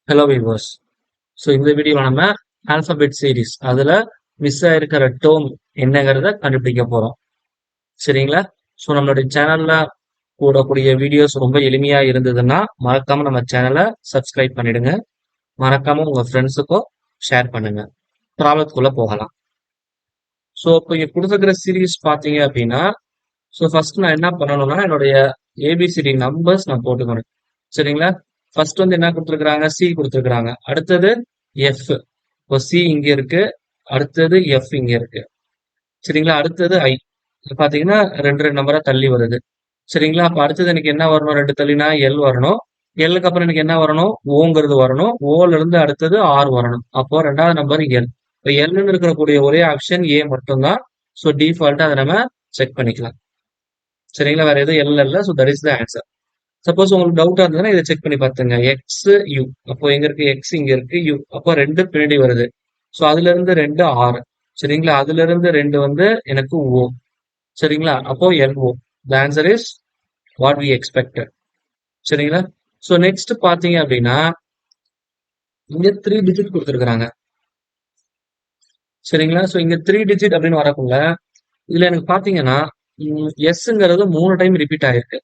Hello viewers. So இந்த வீடியோவில் நம்ம ஆல்பபெட் சீரிஸ் அதில் மிஸ் ஆயிருக்கிற டேர்ம் என்னங்கிறத கண்டுபிடிக்க போகிறோம். சரிங்களா? ஸோ நம்மளுடைய சேனலில் போடக்கூடிய வீடியோஸ் ரொம்ப எளிமையாக இருந்ததுன்னா மறக்காம நம்ம சேனலை சப்ஸ்கிரைப் பண்ணிடுங்க. மறக்காம உங்க ஃப்ரெண்ட்ஸுக்கும் ஷேர் பண்ணுங்க. ப்ராப்ளத்துக்குள்ள போகலாம். ஸோ இப்போ இங்கே கொடுத்துருக்கிற சீரீஸ் பார்த்தீங்க அப்படின்னா, ஸோ ஃபர்ஸ்ட் நான் என்ன பண்ணணும்னா என்னுடைய ஏபிசிடி நம்பர்ஸ் நான் போட்டுக்கணும். சரிங்களா? ஃபர்ஸ்ட் வந்து என்ன கொடுத்துருக்காங்க? சி கொடுத்துருக்காங்க. அடுத்தது எஃப். இப்போ சி இங்க இருக்கு, அடுத்தது எஃப் இங்க இருக்கு. சரிங்களா? அடுத்தது ஐ. பாத்தீங்கன்னா ரெண்டு ரெண்டு நம்பரா தள்ளி வருது. சரிங்களா? அப்ப அடுத்தது எனக்கு என்ன வரணும்? ரெண்டு தள்ளினா எல் வரணும். எல்லுக்கு அப்புறம் எனக்கு என்ன வரணும்? ஓங்கிறது வரணும். ஓல இருந்து அடுத்தது ஆர் வரணும். அப்போ ரெண்டாவது நம்பர் எல். இப்போ எல்னு இருக்கக்கூடிய ஒரே ஆப்ஷன் ஏ மட்டும்தான். ஸோ டிஃபால்ட்டா அதை நம்ம செக் பண்ணிக்கலாம். சரிங்களா? வேற எதுவும் எல் இல்ல. So that is the answer. Suppose உங்களுக்கு டவுட்டா இருந்ததுன்னா இதை செக் பண்ணி பார்த்துங்க. X you. அப்போ எங்க இருக்கு? எக்ஸ் இங்க இருக்கு, யூ. அப்போ ரெண்டு பின்னாடி வருது. ஸோ அதுல இருந்து ரெண்டு ஆறு. சரிங்களா? அதுல இருந்து ரெண்டு வந்து எனக்கு ஓ. சரிங்களா? அப்போ L O. The answer is what we expected. சரிங்களா? ஸோ நெக்ஸ்ட் பாத்தீங்க அப்படின்னா இங்க 3 டிஜிட் கொடுத்துருக்காங்க. சரிங்களா? ஸோ இங்க 3 டிஜிட் அப்படின்னு வரக்குள்ள இதுல எனக்கு பாத்தீங்கன்னா எஸ்ங்கிறது 3 டைம் ரிப்பீட் ஆயிருக்கு.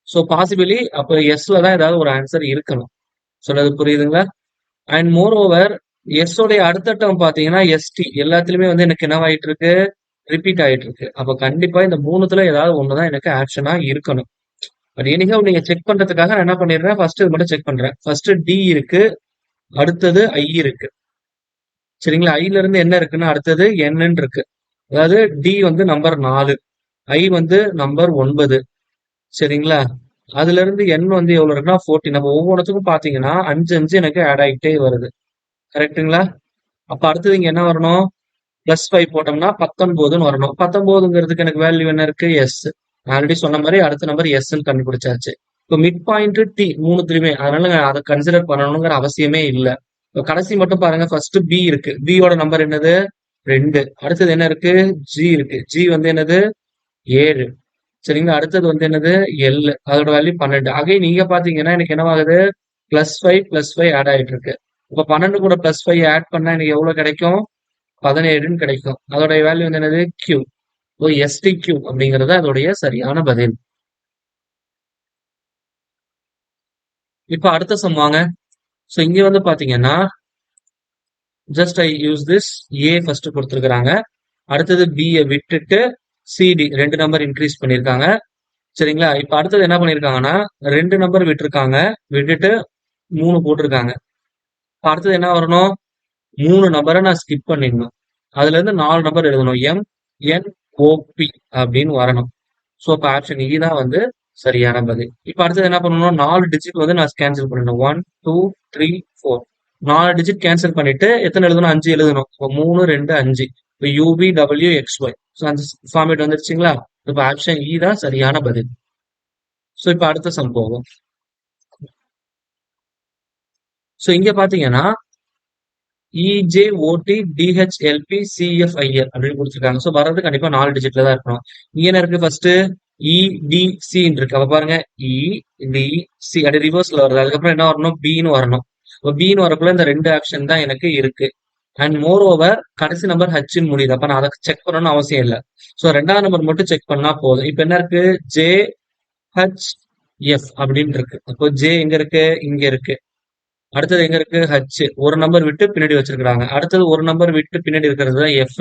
ஸோ பாசிபிளி அப்போ எஸ்ல தான் ஏதாவது ஒரு ஆன்சர் இருக்கணும். சொன்னது புரியுதுங்களா? அண்ட் மோர் ஓவர் எஸ் உடைய அடுத்த டேர்ம் பாத்தீங்கன்னா எஸ்டி எல்லாத்துலயுமே வந்து எனக்கு என்னவாயிட்டு இருக்கு? ரிப்பீட் ஆயிட்டு இருக்கு. அப்ப கண்டிப்பா இந்த மூணுத்துல ஏதாவது ஒண்ணுதான் எனக்கு ஆப்ஷனா இருக்கணும். பட் எனிஹவ் நீங்க செக் பண்றதுக்காக நான் என்ன பண்ணிடுறேன்? ஃபர்ஸ்ட் இது மட்டும் செக் பண்றேன். ஃபர்ஸ்ட் டி இருக்கு, அடுத்தது ஐ இருக்கு. சரிங்களா? ஐல இருந்து என்ன இருக்குன்னா அடுத்தது என்னன்னு இருக்கு. அதாவது டி வந்து நம்பர் 4, ஐ வந்து நம்பர் 9. சரிங்களா? அதுல இருந்து என் வந்து எவ்வளவு இருக்குன்னா 14. நம்ம ஒவ்வொன்றுத்துக்கும் பாத்தீங்கன்னா 5 5 எனக்கு ஆட் ஆகிட்டே வருது. கரெக்ட்டுங்களா? அப்ப அடுத்தது இங்க என்ன வரணும்? +5 போட்டோம்னா 19ன்னு வரணும். 19ங்கிறதுக்கு எனக்கு வேல்யூ என்ன இருக்கு? எஸ். நான் ஆல்ரெடி சொன்ன மாதிரி அடுத்த நம்பர் எஸ்ன்னு கண்டுபிடிச்சாச்சு. இப்போ மிட் பாயிண்ட் டி மூணுத்துலயுமே. அதனால அதை கன்சிடர் பண்ணணுங்கிற அவசியமே இல்லை. இப்போ கடைசி மட்டும் பாருங்க. ஃபர்ஸ்ட் பி இருக்கு. பியோட நம்பர் என்னது? 2. அடுத்தது என்ன இருக்கு? ஜி இருக்கு. ஜி வந்து என்னது? 7. சரிங்களா? அடுத்தது வந்து என்னது? எல். அதோட வேல்யூ 12. அகைன் நீங்க பாத்தீங்கன்னா எனக்கு என்னவாகுது? +5 +5 ஆட் ஆயிட்டு இருக்கு. இப்ப 12 கூட +5 ஆட் பண்ணா எனக்கு எவ்வளவு கிடைக்கும்? 17ன்னு கிடைக்கும். அதோட வேல்யூ வந்து என்னது? கியூ. ஓ எஸ்டி கியூ அப்படிங்கிறது அதோடைய சரியான பதில். இப்ப அடுத்த சம் வாங்க. ஸோ இங்க வந்து பாத்தீங்கன்னா just I use this. A first கொடுத்துருக்காங்க. அடுத்தது பி விட்டுட்டு சிடி ரெண்டு நம்பர் இன்க்ரீஸ் பண்ணிருக்காங்க. சரிங்களா? இப்ப அடுத்தது என்ன பண்ணிருக்காங்கன்னா ரெண்டு நம்பர் விட்டுருக்காங்க, விட்டுட்டு 3 போட்டிருக்காங்க. அடுத்தது என்ன வரணும்? 3 நம்பரை நான் ஸ்கிப் பண்ணிடணும். அதுல இருந்து 4 நம்பர் எழுதணும். எம் என் ஓபி அப்படின்னு வரணும். ஸோ அப்ப ஆப்ஷன் இ தான் வந்து சரியான பதில். இப்ப அடுத்தது என்ன பண்ணணும்? 4 டிஜிட் வந்து நான் கேன்சல் பண்ணணும். 1 2 3 4. 4 டிஜிட் கேன்சல் பண்ணிட்டு எத்தனை எழுதணும்? 5 எழுதணும். இப்போ 3 2 5. இப்போ U P W X Y. So அந்த ஃபார்மேட் வந்துருச்சுங்களா? இப்போ ஆப்ஷன் இ தான் சரியான பதில். ஸோ இப்ப அடுத்த சம் போகும். ஸோ இங்க பாத்தீங்கன்னா இஜேஓடி டிஹெச்எல்பி சிஎஃப்ஐஎல் அப்படின்னு கொடுத்துருக்காங்க. ஸோ வர்றது கண்டிப்பா 4 டிஜிட்ல தான் இருக்கணும். இங்க என்ன இருக்கு? ஃபர்ஸ்ட் இடிசின்னு இருக்கு. அப்ப பாருங்க இடிசி அப்படி ரிவர்ஸ்ல வருது. அதுக்கப்புறம் என்ன வரணும்? பின்னு வரணும். இப்போ பின்னு வரக்குள்ள இந்த ரெண்டு ஆப்ஷன் தான் எனக்கு இருக்கு. அண்ட் மோர் ஓவர் கடைசி நம்பர் ஹச்ன்னு முடியுது. அப்ப நான் அதை செக் பண்ணணும்னு அவசியம் இல்லை. ஸோ ரெண்டாவது நம்பர் மட்டும் செக் பண்ணா போதும். இப்ப என்ன இருக்கு? ஜே ஹச் எஃப் அப்படின்னு இருக்கு. அப்போ ஜே எங்க இருக்கு? இங்க இருக்கு. அடுத்தது எங்க இருக்கு? ஹச். ஒரு நம்பர் விட்டு பின்னாடி வச்சிருக்காங்க. அடுத்தது ஒரு நம்பர் விட்டு பின்னாடி இருக்கிறது தான் எஃப்.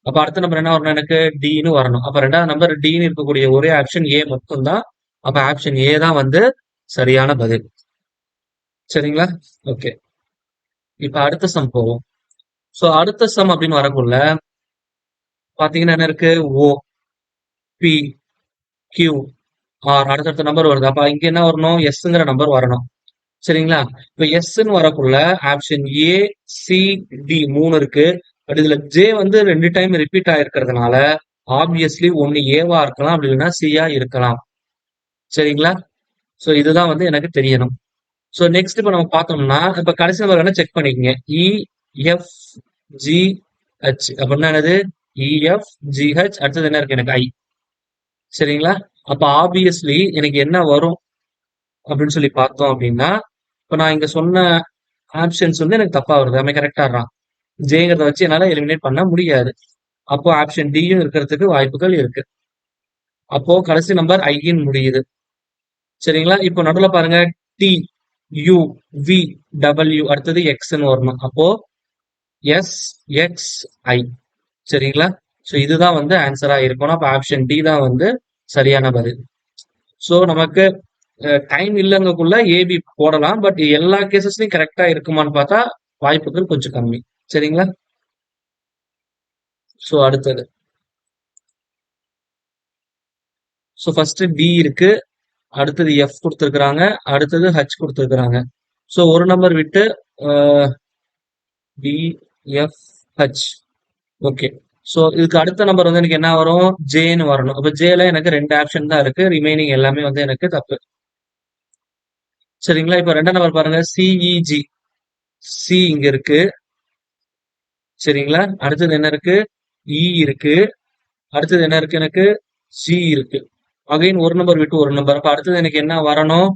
அப்ப அடுத்த நம்பர் என்ன வரணும்? எனக்கு டின்னு வரணும். அப்ப ரெண்டாவது நம்பர் டின்னு இருக்கக்கூடிய ஒரே ஆப்ஷன் ஏ மட்டும் தான். அப்ப ஆப்ஷன் ஏ தான் வந்து சரியான பதில். சரிங்களா? ஓகே. இப்ப அடுத்த சம் போவோம். சோ அடுத்த சம் அப்படின்னு வரக்குள்ள பாத்தீங்கன்னா என்ன இருக்கு? ஓ பி கியூ ஆர் அடுத்தடுத்த நம்பர் வருது. அப்ப இங்க என்ன வரணும்? எஸ்ங்கிற நம்பர் வரணும். சரிங்களா? இப்ப எஸ்ன்னு வரக்குள்ள ஆப்ஷன் ஏ சி டி 3 இருக்கு. பட் இதுல ஜே வந்து 2 டைம் ரிப்பீட் ஆயிருக்கிறதுனால ஆப்வியஸ்லி ஒன்னு ஏவா இருக்கலாம், அப்படி இல்லைன்னா சியா இருக்கலாம். சரிங்களா? சோ இதுதான் வந்து எனக்கு தெரியணும். சோ நெக்ஸ்ட் இப்ப நம்ம பார்த்தோம்னா இப்ப கடைசி நம்பர் வேணா செக் பண்ணிக்கங்க. இ எஃப் ஜி ஹெச் அப்படின்னா என்னது? E F G H. அடுத்தது என்ன இருக்கு? எனக்கு ஐ. சரிங்களா? அப்ப ஆப்வியஸ்லி எனக்கு என்ன வரும் அப்படின்னு சொல்லி பார்த்தோம் அப்படின்னா, இப்ப நான் இங்க சொன்ன ஆப்ஷன்ஸ் வந்து எனக்கு தப்பா வருது. அவன் கரெக்டாடுறான். ஜேங்கிறத வச்சு என்னால எலிமினேட் பண்ண முடியாது. அப்போ ஆப்ஷன் டியும் இருக்கிறதுக்கு வாய்ப்புகள் இருக்கு. அப்போ கடைசி நம்பர் ஐன்னு முடியுது. சரிங்களா? இப்போ நடுவுல பாருங்க டி, யு, வி, டபிள்யூ அடுத்தது எக்ஸ்ன்னு வரணும். அப்போ எஸ், எக்ஸ், ஐ. சரிங்களா? ஸோ இதுதான் வந்து ஆன்சரா இருக்கணும். அப்போ ஆப்ஷன் டி தான் வந்து சரியான பதில். ஸோ நமக்கு டைம் இல்லைங்கக்குள்ள ஏபி போடலாம். பட் எல்லா கேசஸ்லயும் கரெக்டா இருக்குமான்னு பார்த்தா வாய்ப்புகள் கொஞ்சம் கம்மி. சரிங்களா? ஸோ அடுத்தது. ஸோ ஃபர்ஸ்ட் டி இருக்கு. அடுத்தது எஃப் கொடுத்துருக்குறாங்க. அடுத்தது ஹச் கொடுத்துருக்குறாங்க. ஸோ ஒரு நம்பர் விட்டு D, F, H. Okay. So இதுக்கு அடுத்த நம்பர் வந்து எனக்கு என்ன வரும்? ஜேன்னு வரணும். அப்போ ஜேல எனக்கு 2 ஆப்ஷன் தான் இருக்கு. ரிமைனிங் எல்லாமே வந்து எனக்கு தப்பு. சரிங்களா? இப்போ 2ஆம் நம்பர் பாருங்க சிஇஜி. சி இங்க இருக்கு. சரிங்களா? அடுத்தது என்ன இருக்கு? இ இருக்கு. அடுத்தது என்ன இருக்கு? எனக்கு ஜி இருக்கு. அகைன் ஒரு நம்பர் விட்டு ஒரு நம்பர். அப்ப அடுத்தது எனக்கு என்ன வரணும்?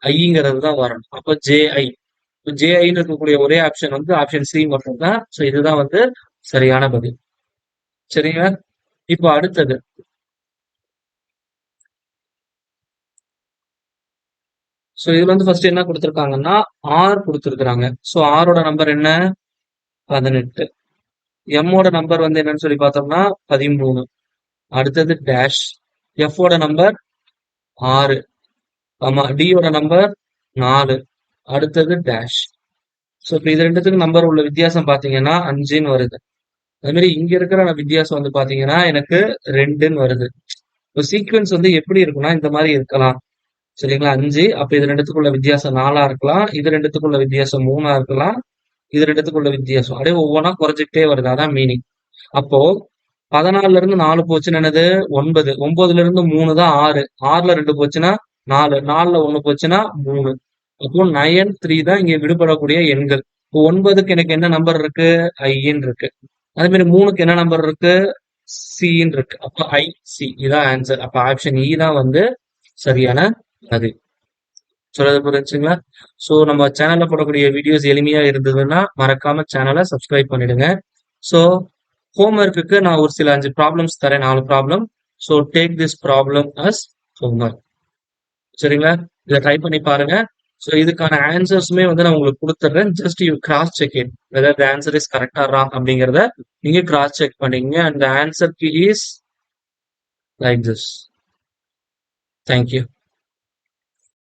ஐங்கிறது தான் வரணும். அப்போ ஜேஐ. ஜேஐன்னு இருக்கக்கூடிய ஒரே ஆப்ஷன் வந்து ஆப்ஷன் சி மட்டும் தான். ஸோ இதுதான் வந்து சரியான பதில். சரிங்களா? இப்போ அடுத்தது. ஸோ இதுல வந்து ஃபர்ஸ்ட் என்ன கொடுத்துருக்காங்கன்னா ஆர் கொடுத்துருக்காங்க. ஸோ ஆரோட நம்பர் என்ன? 18. எம்மோட நம்பர் வந்து என்னன்னு சொல்லி பார்த்தோம்னா 13. அடுத்தது டேஷ். எஃபோட நம்பர் 6. ஆமா. டியோட நம்பர் 4. அடுத்தது டேஷ். ஸோ இப்போ இது ரெண்டுத்துக்கு நம்பர் உள்ள வித்தியாசம் பார்த்தீங்கன்னா 5ன்னு வருது. அதே மாதிரி இங்க இருக்கிற வித்தியாசம் வந்து பாத்தீங்கன்னா எனக்கு 2ன்னு வருது. இப்போ சீக்வன்ஸ் வந்து எப்படி இருக்கும்னா இந்த மாதிரி இருக்கலாம். சரிங்களா? 5. அப்ப இது ரெண்டுத்துக்குள்ள வித்தியாசம் 4ஆ இருக்கலாம். இது ரெண்டுத்துக்குள்ள வித்தியாசம் 3ஆ இருக்கலாம். இது ரெண்டுத்துக்குள்ள வித்தியாசம் அப்படியே ஒவ்வொன்றா குறைஞ்சிக்கிட்டே வருது. அதான் மீனிங். அப்போ 14ல இருந்து 4 போச்சுன்னா என்னது? 9. 9ல இருந்து 3 தான் 6. 6ல 2 போச்சுன்னா 4. 4ல 1 போச்சுன்னா 3. அப்போ 9, 3 தான் இங்க விடுபடக்கூடிய எண்கள். இப்போ 9க்கு எனக்கு என்ன நம்பர் இருக்கு? ஐன்னு இருக்கு. அதே மாதிரி 3க்கு என்ன நம்பர் இருக்கு? சின்னு இருக்கு. அப்போ ஐ சி இதான் ஆன்சர். அப்ப ஆப்ஷன் இ தான் வந்து சரியான பதில். சொல்றது புரிஞ்சுங்களா? ஸோ நம்ம சேனல்ல போடக்கூடிய வீடியோஸ் எளிமையா இருந்ததுன்னா மறக்காம சேனலை சப்ஸ்கிரைப் பண்ணிடுங்க. ஸோ ஹோம்ஒர்க்குக்கு நான் ஒரு சில 5 ப்ராப்ளம்ஸ் தரேன். 4 problem. So take this problem as homework. சரிங்களா? இதை ட்ரை பண்ணி பாருங்க. ஸோ இதுக்கான ஆன்சர்ஸுமே வந்து நான் உங்களுக்கு கொடுத்துட்றேன். Just you cross check it whether the answer is கரெக்டா ராங் அப்படிங்கிறத நீங்க கிராஸ் செக் பண்ணீங்க. And the answer key is like this. Thank you.